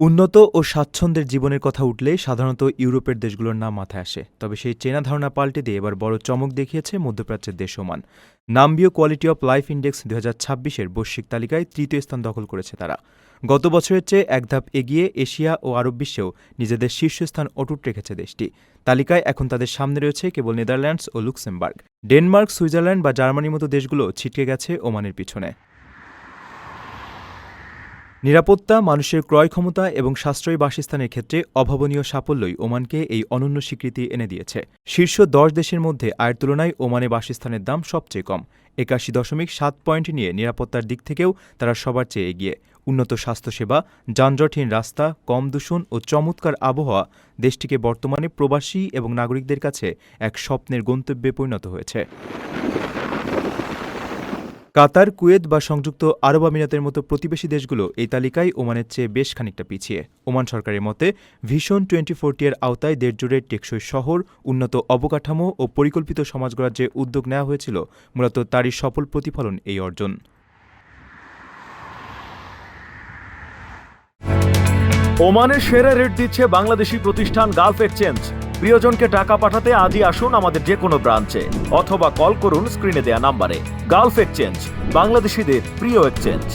উন্নত ও স্বাচ্ছন্দ্যের জীবনের কথা উঠলে সাধারণত ইউরোপের দেশগুলোর নাম মাথায় আসে, তবে সেই চেনা ধারণা পাল্টে দিয়ে এবার বড় চমক দেখিয়েছে মধ্যপ্রাচ্যের দেশ Oman. Numbeo quality of life index ২০২৬-এর বৈশ্বিক তালিকায় তৃতীয় স্থান দখল করেছে তারা। গত বছরের চেয়ে এক ধাপ এগিয়ে এশিয়া ও আরব বিশ্বেও নিজেদের শীর্ষস্থান অটুট রেখেছে দেশটি। তালিকায় এখন তাদের সামনে রয়েছে কেবল নেদারল্যান্ডস ও লুক্সেমবার্গ। ডেনমার্ক, সুইজারল্যান্ড বা জার্মানির মতো দেশগুলো ছিটকে গেছে ওমানের পিছনে। নিরাপত্তা, মানুষের ক্রয় ক্ষমতা এবং সাশ্রয়ী বাসস্থানের ক্ষেত্রে অভাবনীয় সাফল্যই ওমানকে এই অনন্য স্বীকৃতি এনে দিয়েছে। শীর্ষ ১০ দেশের মধ্যে আয়ের তুলনায় ওমানে বাসস্থানের দাম সবচেয়ে কম। ৮১.৭ পয়েন্ট নিয়ে নিরাপত্তার দিক থেকেও তারা সবার চেয়ে এগিয়ে। উন্নত স্বাস্থ্যসেবা, যানজটহীন রাস্তা, কম দূষণ ও চমৎকার আবহাওয়া দেশটিকে বর্তমানে প্রবাসী এবং নাগরিকদের কাছে এক স্বপ্নের গন্তব্যে পরিণত হয়েছে। কাতার, কুয়েত বা সংযুক্ত আরব আমিরাতের মতো প্রতিবেশী দেশগুলো এই তালিকায় ওমানের চেয়ে বেশ খানিকটা পিছিয়ে। ওমান সরকারের মতে ভিশন 2040 এর আওতায় দেশজুড়ে টেকসই শহর, উন্নত অবকাঠামো ও পরিকল্পিত সমাজ গড়ার যে উদ্যোগ নেওয়া হয়েছিল, মূলত তারই সফল প্রতিফলন এই অর্জন। ওমানের সেরা রেট দিচ্ছে বাংলাদেশি প্রতিষ্ঠান গালফ এক্সচেঞ্জ। প্রিয়জনকে টাকা পাঠাতে আজই আসুন আমাদের যে কোনো ব্রাঞ্চে অথবা কল করুন স্ক্রিনে দেয়া নাম্বারে। গালফ এক্সচেঞ্জ, বাংলাদেশিদের প্রিয় এক্সচেঞ্জ।